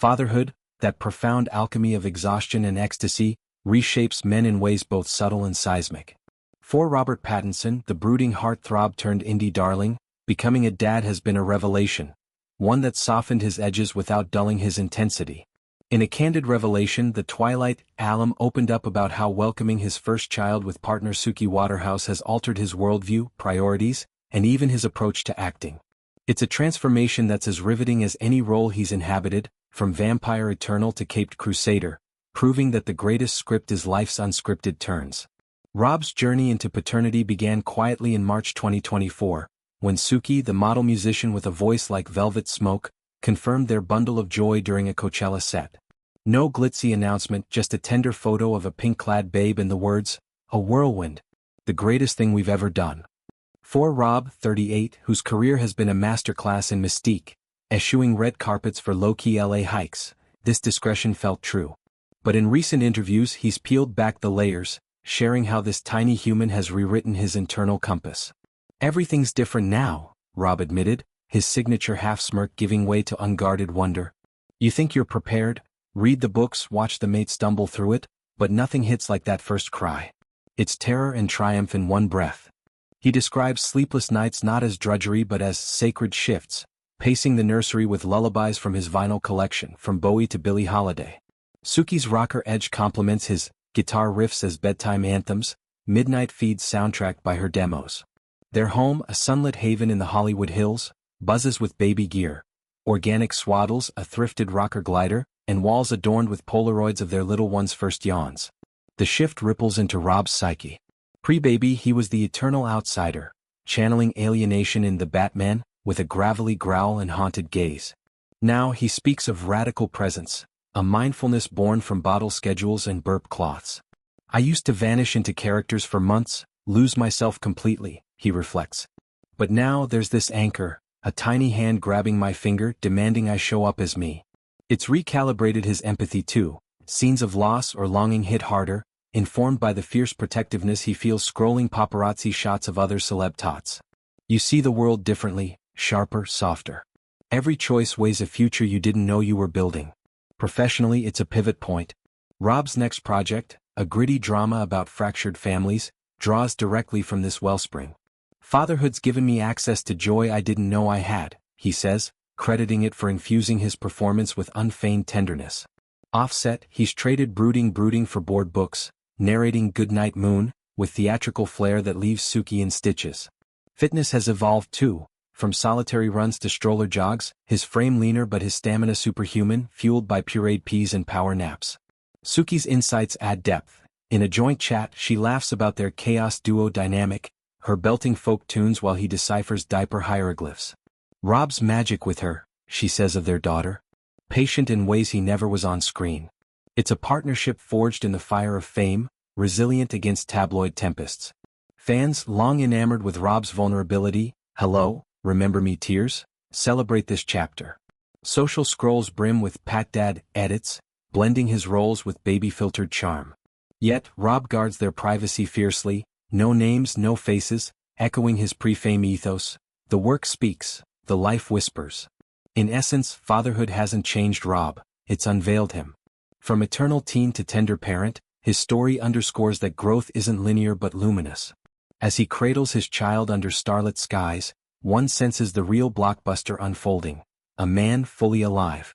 Fatherhood, that profound alchemy of exhaustion and ecstasy, reshapes men in ways both subtle and seismic. For Robert Pattinson, the brooding heartthrob turned indie darling, becoming a dad has been a revelation, one that softened his edges without dulling his intensity. In a candid revelation, the Twilight alum opened up about how welcoming his first child with partner Suki Waterhouse has altered his worldview, priorities, and even his approach to acting. It's a transformation that's as riveting as any role he's inhabited, from Vampire Eternal to Caped Crusader, proving that the greatest script is life's unscripted turns. Rob's journey into paternity began quietly in March 2024, when Suki, the model musician with a voice like velvet smoke, confirmed their bundle of joy during a Coachella set. No glitzy announcement, just a tender photo of a pink-clad babe and the words, "A whirlwind. The greatest thing we've ever done." For Rob, 38, whose career has been a masterclass in mystique, eschewing red carpets for low-key LA hikes, this discretion felt true. But in recent interviews he's peeled back the layers, sharing how this tiny human has rewritten his internal compass. "Everything's different now," Rob admitted, his signature half-smirk giving way to unguarded wonder. "You think you're prepared, read the books, watch the mate stumble through it, but nothing hits like that first cry. It's terror and triumph in one breath." He describes sleepless nights not as drudgery but as sacred shifts, pacing the nursery with lullabies from his vinyl collection, from Bowie to Billie Holiday. Suki's rocker edge complements his guitar riffs as bedtime anthems, midnight feeds soundtracked by her demos. Their home, a sunlit haven in the Hollywood Hills, buzzes with baby gear, organic swaddles, a thrifted rocker glider, and walls adorned with Polaroids of their little one's first yawns. The shift ripples into Rob's psyche. Pre-baby he was the eternal outsider, channeling alienation in The Batman, with a gravelly growl and haunted gaze. Now he speaks of radical presence, a mindfulness born from bottle schedules and burp cloths. "I used to vanish into characters for months, lose myself completely," he reflects. "But now there's this anchor, a tiny hand grabbing my finger, demanding I show up as me." It's recalibrated his empathy too. Scenes of loss or longing hit harder, informed by the fierce protectiveness he feels scrolling paparazzi shots of other celeb tots. You see the world differently, sharper, softer. Every choice weighs a future you didn't know you were building. Professionally, it's a pivot point. Rob's next project, a gritty drama about fractured families, draws directly from this wellspring. "Fatherhood's given me access to joy I didn't know I had," he says, crediting it for infusing his performance with unfeigned tenderness. Offset, he's traded brooding for board books, narrating Goodnight Moon, with theatrical flair that leaves Suki in stitches. Fitness has evolved too. From solitary runs to stroller jogs, his frame leaner but his stamina superhuman, fueled by pureed peas and power naps. Suki's insights add depth. In a joint chat, she laughs about their chaos duo dynamic, her belting folk tunes while he deciphers diaper hieroglyphs. "Rob's magic with her," she says of their daughter. "Patient in ways he never was on screen." It's a partnership forged in the fire of fame, resilient against tabloid tempests. Fans, long enamored with Rob's vulnerability, hello, remember me tears, celebrate this chapter. Social scrolls brim with Pat Dad edits, blending his roles with baby-filtered charm. Yet, Rob guards their privacy fiercely, no names, no faces, echoing his pre-fame ethos. The work speaks, the life whispers. In essence, fatherhood hasn't changed Rob, it's unveiled him. From eternal teen to tender parent, his story underscores that growth isn't linear but luminous. As he cradles his child under starlit skies, one senses the real blockbuster unfolding, a man fully alive.